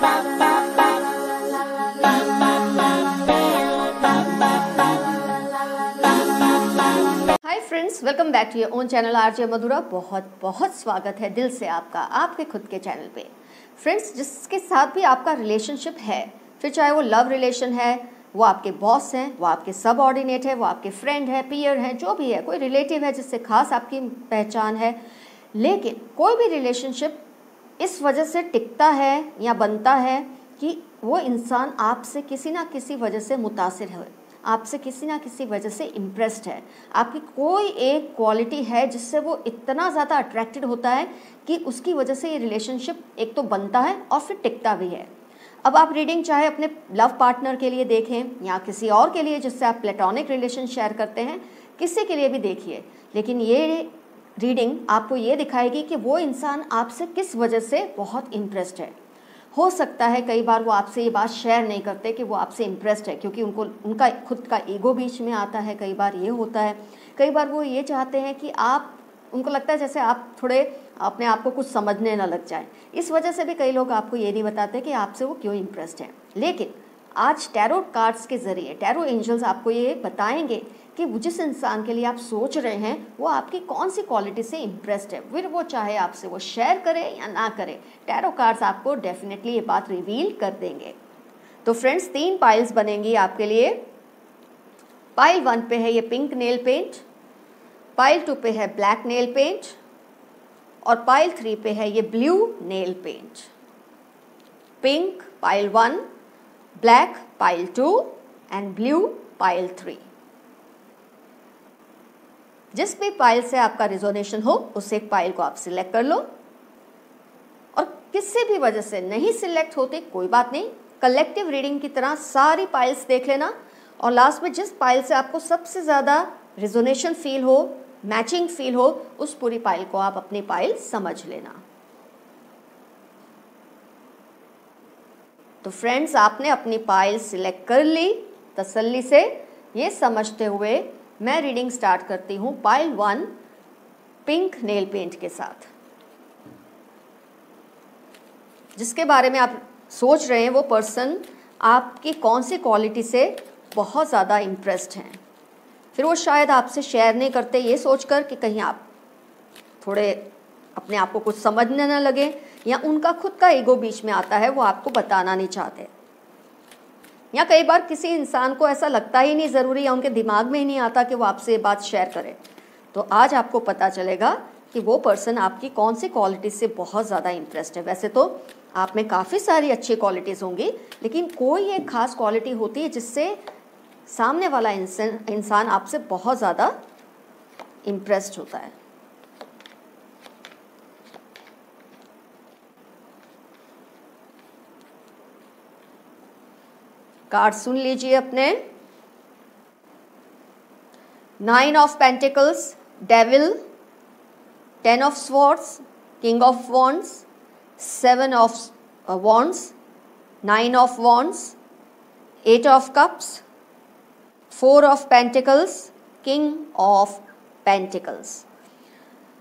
Hi friends, welcome back to your own channel RJ Madhura. बहुत बहुत स्वागत है दिल से आपका आपके खुद के चैनल पे। फ्रेंड्स, जिसके साथ भी आपका रिलेशनशिप है, फिर चाहे वो लव रिलेशन है, वो आपके बॉस हैं, वो आपके सबऑर्डिनेट है, वो आपके फ्रेंड है, पीयर है, जो भी है, कोई रिलेटिव है जिससे खास आपकी पहचान है, लेकिन कोई भी रिलेशनशिप इस वजह से टिकता है या बनता है कि वो इंसान आपसे किसी ना किसी वजह से मुतासिर है, आपसे किसी ना किसी वजह से इम्प्रेस्ड है। आपकी कोई एक क्वालिटी है जिससे वो इतना ज़्यादा अट्रैक्टेड होता है कि उसकी वजह से ये रिलेशनशिप एक तो बनता है और फिर टिकता भी है। अब आप रीडिंग चाहे अपने लव पार्टनर के लिए देखें या किसी और के लिए जिससे आप प्लेटोनिक रिलेशन शेयर करते हैं, किसी के लिए भी देखिए, लेकिन ये रीडिंग आपको ये दिखाएगी कि वो इंसान आपसे किस वजह से बहुत इम्प्रेस्ड है। हो सकता है कई बार वो आपसे ये बात शेयर नहीं करते कि वो आपसे इम्प्रेस्ड है, क्योंकि उनका खुद का ईगो बीच में आता है। कई बार ये होता है, कई बार वो ये चाहते हैं कि उनको लगता है जैसे आप थोड़े अपने आप को कुछ समझने ना लग जाए। इस वजह से भी कई लोग आपको ये नहीं बताते कि आपसे वो क्यों इम्प्रेस्ड हैं। लेकिन आज टैरो कार्ड्स के ज़रिए टैरो एंजल्स आपको ये बताएंगे कि जिस इंसान के लिए आप सोच रहे हैं वो आपकी कौन सी क्वालिटी से इम्प्रेस्ड है। फिर वो चाहे आपसे वो शेयर करे या ना करे, टैरो कार्ड्स आपको डेफिनेटली ये बात रिवील कर देंगे। तो फ्रेंड्स, 3 पाइल्स बनेंगी आपके लिए। पाइल 1 पे है ये पिंक नेल पेंट, पाइल 2 पे है ब्लैक नेल पेंट और पाइल 3 पे है ये blue nail paint. Pink pile 1, black pile 2 and blue pile 3। जिस भी पाइल से आपका रिजोनेशन हो उस एक पाइल को आप सिलेक्ट कर लो, और किसी भी वजह से नहीं सिलेक्ट होते कोई बात नहीं, कलेक्टिव रीडिंग की तरह सारी पाइल्स देख लेना और लास्ट में जिस पाइल से आपको सबसे ज़्यादा रिजोनेशन फील हो, मैचिंग फील हो, उस पूरी पाइल को आप अपनी पाइल समझ लेना। तो फ्रेंड्स, आपने अपनी पाइल सिलेक्ट कर ली तसल्ली से। ये समझते हुए मैं रीडिंग स्टार्ट करती हूँ पाइल 1 पिंक नेल पेंट के साथ। जिसके बारे में आप सोच रहे हैं वो पर्सन आपकी कौन सी क्वालिटी से बहुत ज़्यादा इम्प्रेस्ड हैं। फिर वो शायद आपसे शेयर नहीं करते ये सोचकर कि कहीं आप थोड़े अपने आप को कुछ समझने न लगे, या उनका खुद का ईगो बीच में आता है, वो आपको बताना नहीं चाहते, या कई बार किसी इंसान को ऐसा लगता ही नहीं ज़रूरी, या उनके दिमाग में ही नहीं आता कि वो आपसे ये बात शेयर करे। तो आज आपको पता चलेगा कि वो पर्सन आपकी कौन सी क्वालिटी से बहुत ज़्यादा इंटरेस्ट है। वैसे तो आप में काफ़ी सारी अच्छी क्वालिटीज़ होंगी, लेकिन कोई एक खास क्वालिटी होती है जिससे सामने वाला इंसान आपसे बहुत ज़्यादा इम्प्रेस्ड होता है। कार्ड सुन लीजिए अपने। 9 of pentacles, devil, 10 of swords, king of wands, 7 of wands, 9 of wands, 8 of cups, 4 of pentacles, king of pentacles.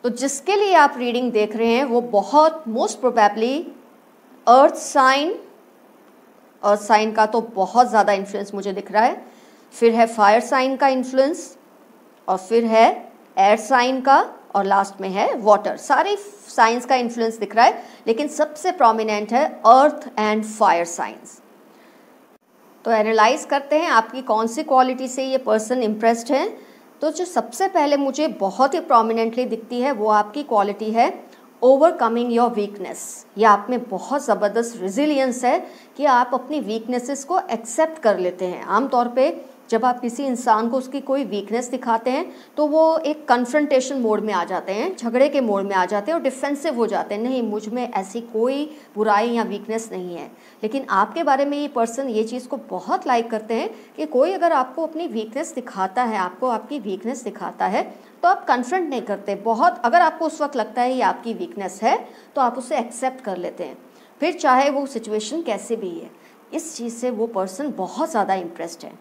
तो जिसके लिए आप रीडिंग देख रहे हैं वो बहुत most probably earth sign, earth sign का तो बहुत ज़्यादा इन्फ्लुएंस मुझे दिख रहा है, फिर है फायर साइन का इन्फ्लुएंस, और फिर है एयर साइन का, और लास्ट में है वाटर। सारे साइंस का इन्फ्लुएंस दिख रहा है, लेकिन सबसे प्रोमिनेंट है अर्थ एंड फायर साइंस। तो एनालाइज करते हैं आपकी कौन सी क्वालिटी से ये पर्सन इम्प्रेस्ड है। तो जो सबसे पहले मुझे बहुत ही प्रोमिनेंटली दिखती है वो आपकी क्वालिटी है ओवरकमिंग योर वीकनेस। ये आप में बहुत ज़बरदस्त रिजिलियंस है कि आप अपनी वीकनेसेस को एक्सेप्ट कर लेते हैं। आमतौर पे जब आप किसी इंसान को उसकी कोई वीकनेस दिखाते हैं तो वो एक कन्फ्रंटेशन मोड में आ जाते हैं, झगड़े के मोड में आ जाते हैं और डिफेंसिव हो जाते हैं। नहीं, मुझ में ऐसी कोई बुराई या वीकनेस नहीं है। लेकिन आपके बारे में ये पर्सन ये चीज़ को बहुत लाइक करते हैं कि कोई अगर आपको अपनी वीकनेस दिखाता है, आपको आपकी वीकनेस दिखाता है, तो आप कन्फ्रंट नहीं करते। बहुत अगर आपको उस वक्त लगता है ये आपकी वीकनेस है तो आप उसे एक्सेप्ट कर लेते हैं, फिर चाहे वो सिचुएशन कैसे भी है। इस चीज़ से वो पर्सन बहुत ज़्यादा इंटरेस्ट है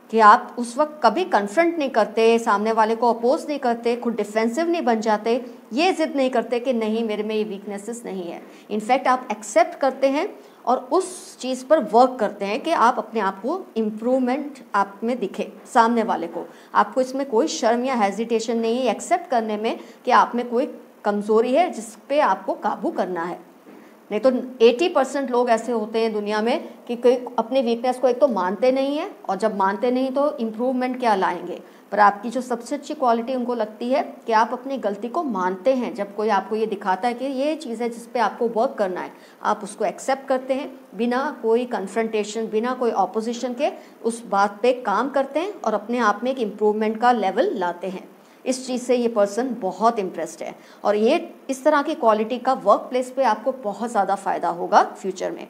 कि आप उस वक्त कभी कन्फ्रंट नहीं करते, सामने वाले को अपोज नहीं करते, खुद डिफेंसिव नहीं बन जाते, ये जिद नहीं करते कि नहीं मेरे में ये वीकनेसेस नहीं है। इनफैक्ट आप एक्सेप्ट करते हैं और उस चीज़ पर वर्क करते हैं कि आप अपने आप को इम्प्रूवमेंट आप में दिखे सामने वाले को। आपको इसमें कोई शर्म या हेजिटेशन नहीं है एक्सेप्ट करने में कि आप में कोई कमज़ोरी है जिस पे आपको काबू करना है। नहीं तो 80% लोग ऐसे होते हैं दुनिया में कि कोई अपने वीकनेस को एक तो मानते नहीं है, और जब मानते नहीं तो इम्प्रूवमेंट क्या लाएंगे। पर आपकी जो सबसे अच्छी क्वालिटी उनको लगती है कि आप अपनी गलती को मानते हैं। जब कोई आपको ये दिखाता है कि ये चीज़ है जिस पे आपको वर्क करना है, आप उसको एक्सेप्ट करते हैं बिना कोई कन्फ्रंटेशन, बिना कोई ऑपोजिशन के उस बात पे काम करते हैं और अपने आप में एक इम्प्रूवमेंट का लेवल लाते हैं। इस चीज़ से ये पर्सन बहुत इम्प्रेस्ड है और ये इस तरह की क्वालिटी का वर्क प्लेस पे आपको बहुत ज़्यादा फ़ायदा होगा फ्यूचर में।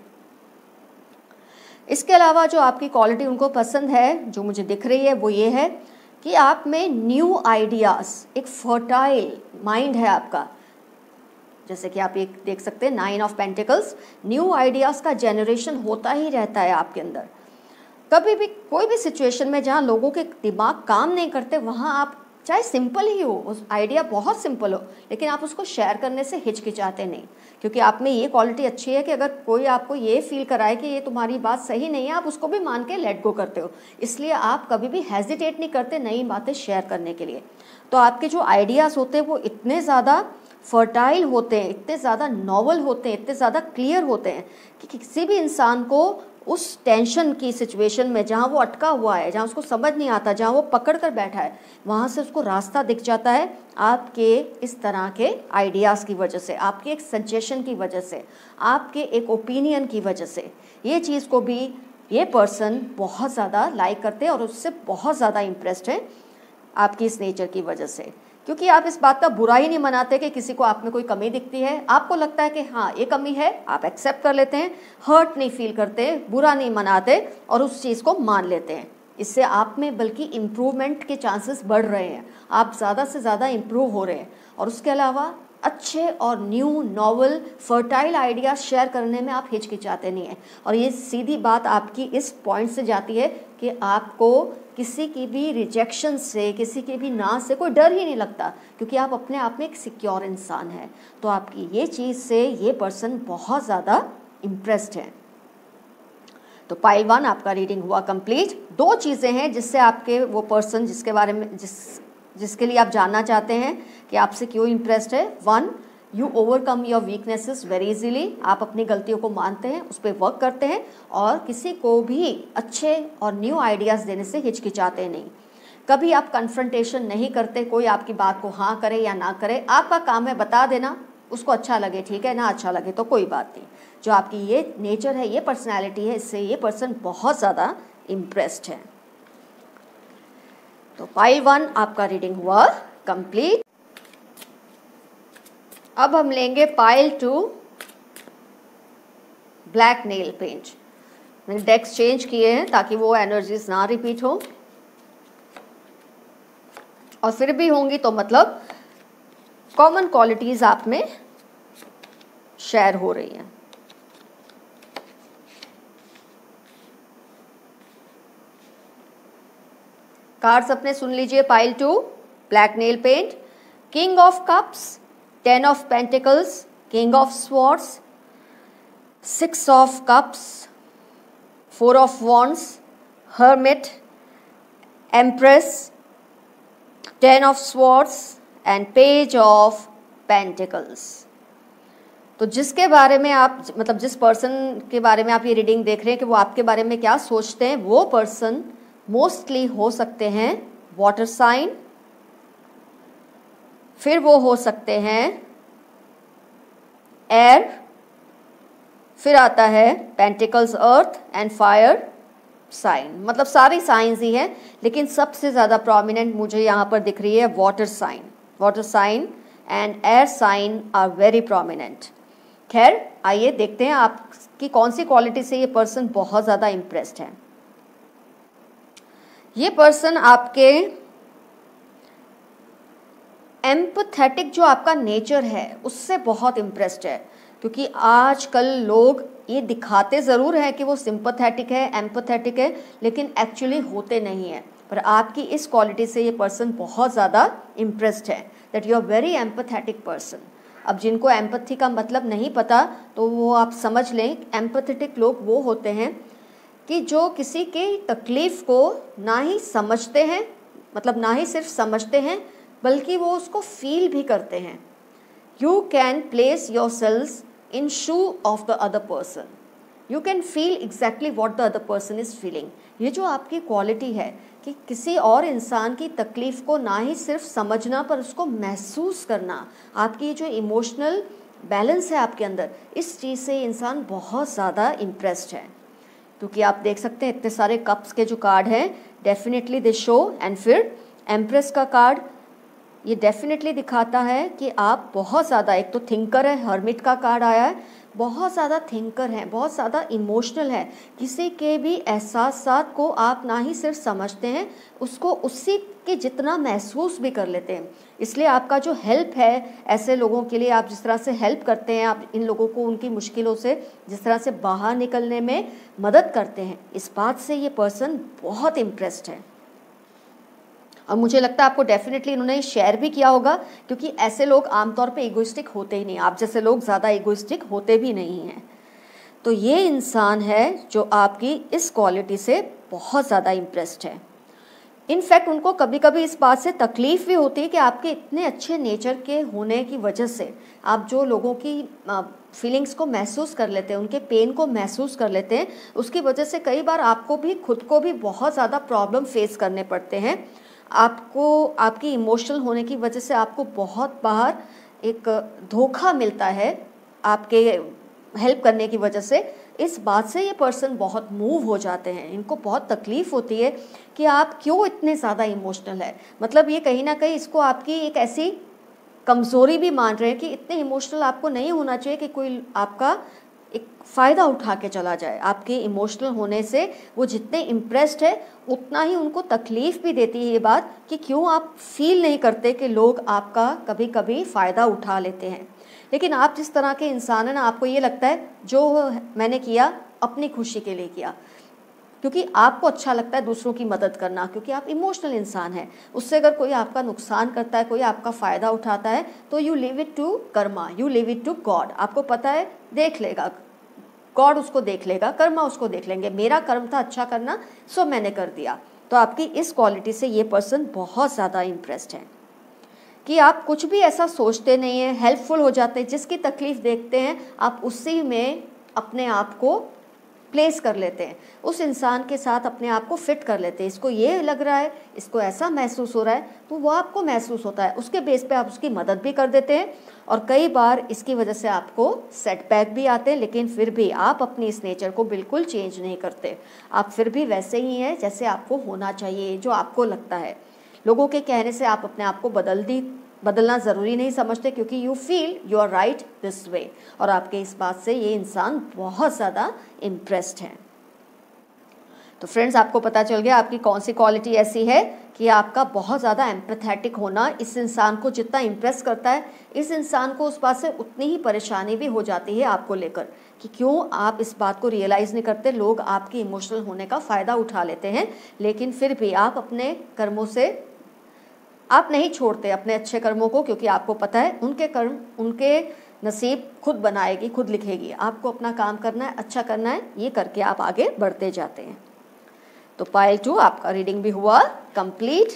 इसके अलावा जो आपकी क्वालिटी उनको पसंद है, जो मुझे दिख रही है, वो ये है कि आप में न्यू आइडियाज़, एक फर्टाइल माइंड है आपका। जैसे कि आप एक देख सकते हैं 9 ऑफ पेंटिकल्स, न्यू आइडियाज़ का जनरेशन होता ही रहता है आपके अंदर। कभी भी कोई भी सिचुएशन में जहाँ लोगों के दिमाग काम नहीं करते, वहाँ आप चाहे सिंपल ही हो, उस आइडिया बहुत सिंपल हो, लेकिन आप उसको शेयर करने से हिचकिचाते नहीं, क्योंकि आप में ये क्वालिटी अच्छी है कि अगर कोई आपको ये फील कराए कि ये तुम्हारी बात सही नहीं है, आप उसको भी मान के लेट गो करते हो। इसलिए आप कभी भी हेजिटेट नहीं करते नई बातें शेयर करने के लिए। तो आपके जो आइडियाज़ होते हैं वो इतने ज़्यादा फर्टाइल होते हैं, इतने ज़्यादा नॉवल होते हैं, इतने ज़्यादा क्लियर होते हैं कि किसी भी इंसान को उस टेंशन की सिचुएशन में जहाँ वो अटका हुआ है, जहाँ उसको समझ नहीं आता, जहाँ वो पकड़ कर बैठा है, वहाँ से उसको रास्ता दिख जाता है आपके इस तरह के आइडियाज़ की वजह से, आपके एक सजेशन की वजह से, आपके एक ओपिनियन की वजह से। ये चीज़ को भी ये पर्सन बहुत ज़्यादा लाइक करते हैं और उससे बहुत ज़्यादा इम्प्रेस्ड है आपकी इस नेचर की वजह से, क्योंकि आप इस बात का बुरा ही नहीं मनाते कि किसी को आप में कोई कमी दिखती है। आपको लगता है कि हाँ ये कमी है, आप एक्सेप्ट कर लेते हैं, हर्ट नहीं फील करते, बुरा नहीं मनाते और उस चीज़ को मान लेते हैं। इससे आप में बल्कि इम्प्रूवमेंट के चांसेस बढ़ रहे हैं, आप ज़्यादा से ज़्यादा इम्प्रूव हो रहे हैं। और उसके अलावा अच्छे और new novel fertile ideas share करने में आप हिचकिचाते नहीं हैं। और ये सीधी बात आपकी इस पॉइंट से जाती है कि आपको किसी की भी रिजेक्शन से, किसी की भी ना से कोई डर ही नहीं लगता, क्योंकि आप अपने आप में एक सिक्योर इंसान हैं। तो आपकी ये चीज़ से ये पर्सन बहुत ज़्यादा इम्प्रेस्ड है। तो पाइल 1 आपका रीडिंग हुआ कंप्लीट। 2 चीज़ें हैं जिससे आपके वो पर्सन जिसके बारे में जिसके लिए आप जानना चाहते हैं कि आपसे क्यों इम्प्रेस्ड है। 1, you overcome your weaknesses very easily. आप अपनी गलतियों को मानते हैं, उस पर वर्क करते हैं और किसी को भी अच्छे और न्यू आइडियाज़ देने से हिचकिचाते नहीं। कभी आप कन्फ्रंटेशन नहीं करते, कोई आपकी बात को हाँ करे या ना करे, आपका काम है बता देना, उसको अच्छा लगे ठीक है, ना अच्छा लगे तो कोई बात नहीं। जो आपकी ये नेचर है, ये पर्सनैलिटी है, इससे ये पर्सन बहुत ज़्यादा इम्प्रेस्ड है। तो पाइल 1 आपका रीडिंग हुआ कंप्लीट। अब हम लेंगे पाइल 2 ब्लैक नेल पेंट। मैंने डेक्स चेंज किए हैं ताकि वो एनर्जीज ना रिपीट हो, और फिर भी होंगी तो मतलब कॉमन क्वालिटीज आप में शेयर हो रही हैं। कार्ड्स अपने सुन लीजिए। Pile 2 black nail paint, king of cups, 10 of pentacles, king of swords, 6 of cups, 4 of wands, hermit, empress, 10 of swords and page of pentacles. तो जिसके बारे में आप मतलब जिस पर्सन के बारे में आप ये रीडिंग देख रहे हैं कि वो आपके बारे में क्या सोचते हैं, वो पर्सन मोस्टली हो सकते हैं वाटर साइन, फिर वो हो सकते हैं एयर, फिर आता है pentacles earth and fire sign. मतलब सारी साइंस ही हैं, लेकिन सबसे ज़्यादा प्रोमिनेंट मुझे यहाँ पर दिख रही है water sign. Water sign and air sign are very prominent. खैर आइए देखते हैं आपकी कौन सी क्वालिटी से ये पर्सन बहुत ज़्यादा इम्प्रेस्ड है। ये पर्सन आपके एम्पथेटिक जो आपका नेचर है उससे बहुत इम्प्रेस्ड है, क्योंकि आजकल लोग ये दिखाते ज़रूर हैं कि वो सिंपथेटिक है, एम्पथेटिक है, लेकिन एक्चुअली होते नहीं हैं। पर आपकी इस क्वालिटी से ये पर्सन बहुत ज़्यादा इम्प्रेस्ड है, that you are very empathetic person. अब जिनको एम्पैथी का मतलब नहीं पता तो वो आप समझ लें, एम्पैथेटिक लोग वो होते हैं कि जो किसी के तकलीफ़ को ना ही समझते हैं, मतलब ना ही सिर्फ समझते हैं बल्कि वो उसको फील भी करते हैं। You can place your self in shoe of the other person, you can feel exactly what the other person is feeling. ये जो आपकी क्वालिटी है कि किसी और इंसान की तकलीफ़ को ना ही सिर्फ समझना पर उसको महसूस करना, आपकी जो इमोशनल बैलेंस है आपके अंदर, इस चीज़ से इंसान बहुत ज़्यादा इम्प्रेस्ड है। क्योंकि आप देख सकते हैं इतने सारे कप्स के जो कार्ड हैं, डेफिनेटली दे शो, एंड फिर एम्प्रेस का कार्ड ये डेफिनेटली दिखाता है कि आप बहुत ज़्यादा, एक तो थिंकर है, हर्मिट का कार्ड आया है, बहुत ज़्यादा थिंकर हैं, बहुत ज़्यादा इमोशनल है, किसी के भी एहसासात को आप ना ही सिर्फ समझते हैं, उसको उसी के जितना महसूस भी कर लेते हैं। इसलिए आपका जो हेल्प है ऐसे लोगों के लिए, आप जिस तरह से हेल्प करते हैं, आप इन लोगों को उनकी मुश्किलों से जिस तरह से बाहर निकलने में मदद करते हैं, इस बात से ये पर्सन बहुत इम्प्रेस्ड है। और मुझे लगता है आपको डेफिनेटली इन्होंने शेयर भी किया होगा, क्योंकि ऐसे लोग आमतौर पे इगोइस्टिक होते ही नहीं, आप जैसे लोग ज़्यादा इगोइस्टिक होते भी नहीं हैं। तो ये इंसान है जो आपकी इस क्वालिटी से बहुत ज़्यादा इम्प्रेस्ड है। इनफैक्ट उनको कभी कभी इस बात से तकलीफ़ भी होती है कि आपके इतने अच्छे नेचर के होने की वजह से आप जो लोगों की फीलिंग्स को महसूस कर लेते हैं, उनके पेन को महसूस कर लेते हैं, उसकी वजह से कई बार आपको भी खुद को भी बहुत ज़्यादा प्रॉब्लम फेस करने पड़ते हैं। आपको आपकी इमोशनल होने की वजह से आपको बहुत बाहर एक धोखा मिलता है आपके हेल्प करने की वजह से। इस बात से ये पर्सन बहुत मूव हो जाते हैं, इनको बहुत तकलीफ़ होती है कि आप क्यों इतने ज़्यादा इमोशनल है। मतलब ये कहीं ना कहीं इसको आपकी एक ऐसी कमज़ोरी भी मान रहे हैं कि इतने इमोशनल आपको नहीं होना चाहिए कि कोई आपका एक फ़ायदा उठा के चला जाए। आपके इमोशनल होने से वो जितने इम्प्रेस्ड है उतना ही उनको तकलीफ़ भी देती है ये बात कि क्यों आप फील नहीं करते कि लोग आपका कभी कभी फ़ायदा उठा लेते हैं। लेकिन आप जिस तरह के इंसान हैं ना, आपको ये लगता है जो मैंने किया अपनी खुशी के लिए किया, क्योंकि आपको अच्छा लगता है दूसरों की मदद करना, क्योंकि आप इमोशनल इंसान हैं। उससे अगर कोई आपका नुकसान करता है, कोई आपका फ़ायदा उठाता है, तो you leave it to karma, you leave it to God. आपको पता है देख लेगा गॉड, उसको देख लेगा, कर्मा उसको देख लेंगे, मेरा कर्म था अच्छा करना, सो मैंने कर दिया। तो आपकी इस क्वालिटी से ये पर्सन बहुत ज़्यादा इम्प्रेस्ड है कि आप कुछ भी ऐसा सोचते नहीं हैं, हेल्पफुल हो जाते हैं, जिसकी तकलीफ़ देखते हैं आप उसी में अपने आप को प्लेस कर लेते हैं, उस इंसान के साथ अपने आप को फिट कर लेते हैं। इसको ये लग रहा है, इसको ऐसा महसूस हो रहा है, तो वो आपको महसूस होता है, उसके बेस पे आप उसकी मदद भी कर देते हैं। और कई बार इसकी वजह से आपको सेटबैक भी आते हैं, लेकिन फिर भी आप अपनी इस नेचर को बिल्कुल चेंज नहीं करते, आप फिर भी वैसे ही हैं जैसे आपको होना चाहिए, जो आपको लगता है। लोगों के कहने से आप अपने आप को बदलना ज़रूरी नहीं समझते, क्योंकि you feel you are right this way. और आपके इस बात से ये इंसान बहुत ज़्यादा इम्प्रेस्ड है। तो फ्रेंड्स, आपको पता चल गया आपकी कौन सी क्वालिटी ऐसी है कि आपका बहुत ज़्यादा एम्पैथेटिक होना इस इंसान को जितना इम्प्रेस करता है, इस इंसान को उस बात से उतनी ही परेशानी भी हो जाती है आपको लेकर कि क्यों आप इस बात को रियलाइज़ नहीं करते। लोग आपके इमोशनल होने का फ़ायदा उठा लेते हैं, लेकिन फिर भी आप अपने कर्मों से आप नहीं छोड़ते अपने अच्छे कर्मों को, क्योंकि आपको पता है उनके कर्म उनके नसीब खुद बनाएगी, खुद लिखेगी। आपको अपना काम करना है, अच्छा करना है, ये करके आप आगे बढ़ते जाते हैं। तो पाइल 2 आपका रीडिंग भी हुआ कंप्लीट।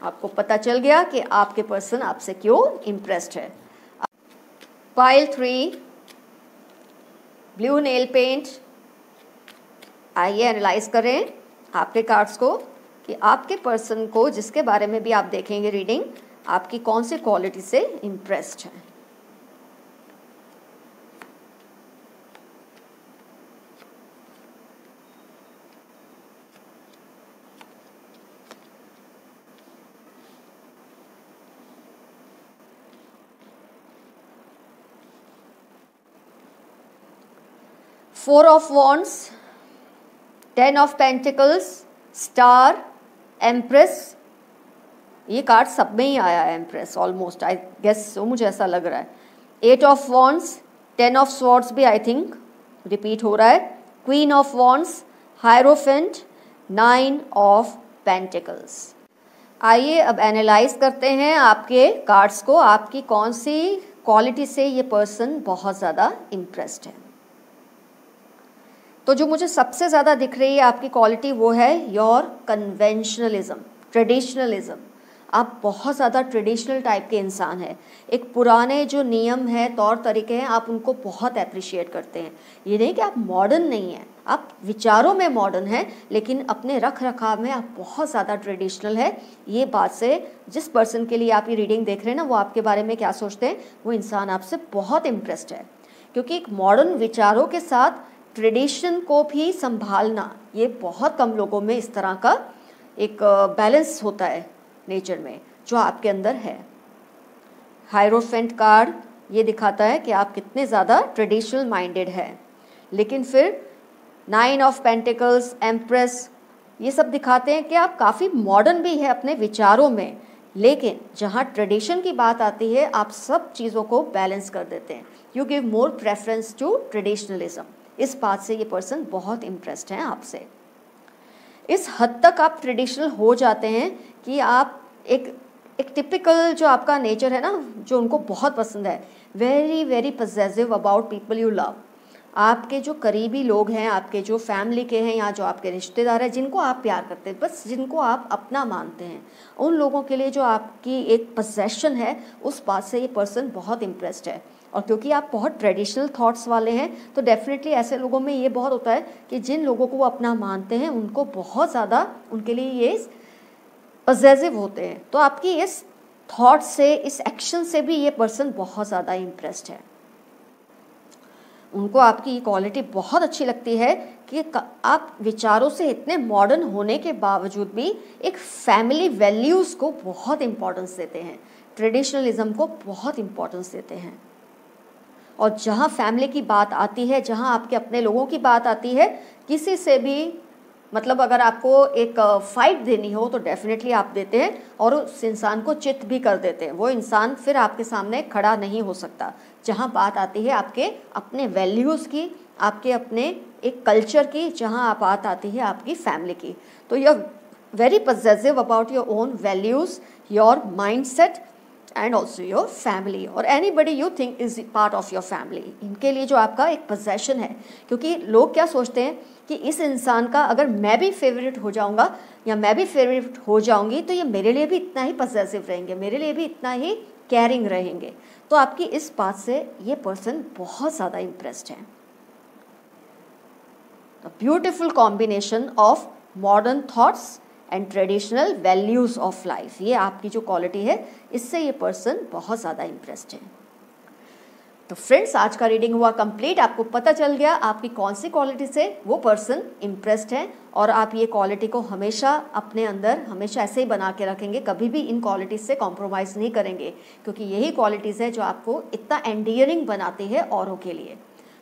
आपको पता चल गया कि आपके पर्सन आपसे क्यों इम्प्रेस्ड है। Pile 3 blue nail paint. आइए एनालाइज करें आपके कार्ड्स को कि आपके पर्सन को, जिसके बारे में भी आप देखेंगे रीडिंग, आपकी कौन सी क्वालिटी से इम्प्रेस्ड है। Four of wands, 10 of pentacles, star, empress. ये कार्ड सब में ही आया है, empress almost, I guess so, मुझे ऐसा लग रहा है। 8 ऑफ वॉन्ड्स, 10 ऑफ स्वॉर्ड्स भी आई थिंक रिपीट हो रहा है। Queen of wands, hierophant, 9 of pentacles. आइए अब एनालाइज करते हैं आपके कार्ड्स को, आपकी कौन सी क्वालिटी से ये पर्सन बहुत ज़्यादा इम्प्रेस्ड है। तो जो मुझे सबसे ज़्यादा दिख रही है आपकी क्वालिटी वो है योर कन्वेंशनलिज्म, ट्रेडिशनलिज्म। आप बहुत ज़्यादा ट्रेडिशनल टाइप के इंसान हैं। एक पुराने जो नियम है, तौर तरीके हैं, आप उनको बहुत अप्रिशिएट करते हैं। ये नहीं कि आप मॉडर्न नहीं हैं, आप विचारों में मॉडर्न हैं, लेकिन अपने रख रखाव में आप बहुत ज़्यादा ट्रेडिशनल है। ये बात से जिस पर्सन के लिए आप ये रीडिंग देख रहे हैं ना, वो आपके बारे में क्या सोचते हैं, वो इंसान आपसे बहुत इम्प्रेस्ड है। क्योंकि एक मॉडर्न विचारों के साथ ट्रेडिशन को भी संभालना, ये बहुत कम लोगों में इस तरह का एक बैलेंस होता है नेचर में, जो आपके अंदर है। हायरोफेंट कार्ड ये दिखाता है कि आप कितने ज़्यादा ट्रेडिशनल माइंडेड है। लेकिन फिर 9 ऑफ पेंटिकल्स, एम्प्रेस, ये सब दिखाते हैं कि आप काफ़ी मॉडर्न भी है अपने विचारों में, लेकिन जहाँ ट्रेडिशन की बात आती है आप सब चीज़ों को बैलेंस कर देते हैं। You give more preference to traditionalism. इस बात से ये पर्सन बहुत इम्प्रेस्ड हैं आपसे। इस हद तक आप ट्रेडिशनल हो जाते हैं कि आप एक टिपिकल जो आपका नेचर है ना, जो उनको बहुत पसंद है, very very possessive about people you love. आपके जो करीबी लोग हैं, आपके जो फैमिली के हैं या जो आपके रिश्तेदार हैं, जिनको आप प्यार करते हैं, बस जिनको आप अपना मानते हैं, उन लोगों के लिए जो आपकी एक पोजेशन है, उस बात से ये पर्सन बहुत इम्प्रेस्ड है। और क्योंकि आप बहुत ट्रेडिशनल थॉट्स वाले हैं, तो डेफिनेटली ऐसे लोगों में ये बहुत होता है कि जिन लोगों को वो अपना मानते हैं, उनको बहुत ज़्यादा, उनके लिए ये पॉजिटिव होते हैं। तो आपकी इस थॉट से, इस एक्शन से भी ये पर्सन बहुत ज़्यादा इम्प्रेस्ड है। उनको आपकी क्वालिटी बहुत अच्छी लगती है कि आप विचारों से इतने मॉडर्न होने के बावजूद भी एक फैमिली वैल्यूज़ को बहुत इम्पोर्टेंस देते हैं, ट्रेडिशनलिज्म को बहुत इम्पोर्टेंस देते हैं। और जहाँ फैमिली की बात आती है, जहाँ आपके अपने लोगों की बात आती है, किसी से भी मतलब अगर आपको एक फाइट देनी हो तो डेफिनेटली आप देते हैं और उस इंसान को चित भी कर देते हैं। वो इंसान फिर आपके सामने खड़ा नहीं हो सकता। जहाँ बात आती है आपके अपने वैल्यूज़ की, आपके अपने एक कल्चर की, जहाँ बात आती है आपकी फैमिली की, तो you are very positive about your own values, your mindset and also your family और anybody you think is part of your family. इनके लिए जो आपका एक पोजेशन है, क्योंकि लोग क्या सोचते हैं कि इस इंसान का अगर मैं भी फेवरेट हो जाऊंगा या मैं भी फेवरेट हो जाऊंगी तो ये मेरे लिए भी इतना ही पॉजिटिव रहेंगे, मेरे लिए भी इतना ही केयरिंग रहेंगे। तो आपकी इस बात से ये पर्सन बहुत ज़्यादा इम्प्रेस्ड है। Beautiful combination of modern thoughts and traditional values of life, ये आपकी जो क्वालिटी है, इससे ये पर्सन बहुत ज़्यादा इम्प्रेस्ड है। तो फ्रेंड्स, आज का रीडिंग हुआ कंप्लीट। आपको पता चल गया आपकी कौन सी क्वालिटी से वो पर्सन इम्प्रेस्ड है और आप ये क्वालिटी को हमेशा अपने अंदर हमेशा ऐसे ही बना के रखेंगे, कभी भी इन क्वालिटीज़ से कॉम्प्रोमाइज़ नहीं करेंगे, क्योंकि यही क्वालिटीज़ है जो आपको इतना एंडियरिंग बनाती है औरों के लिए।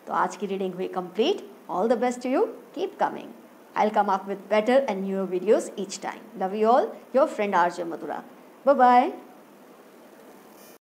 तो आज की रीडिंग हुई complete. All the best to you, keep coming. I'll come up with better and newer videos each time. Love you all, your friend RJ Madhura. Bye-bye.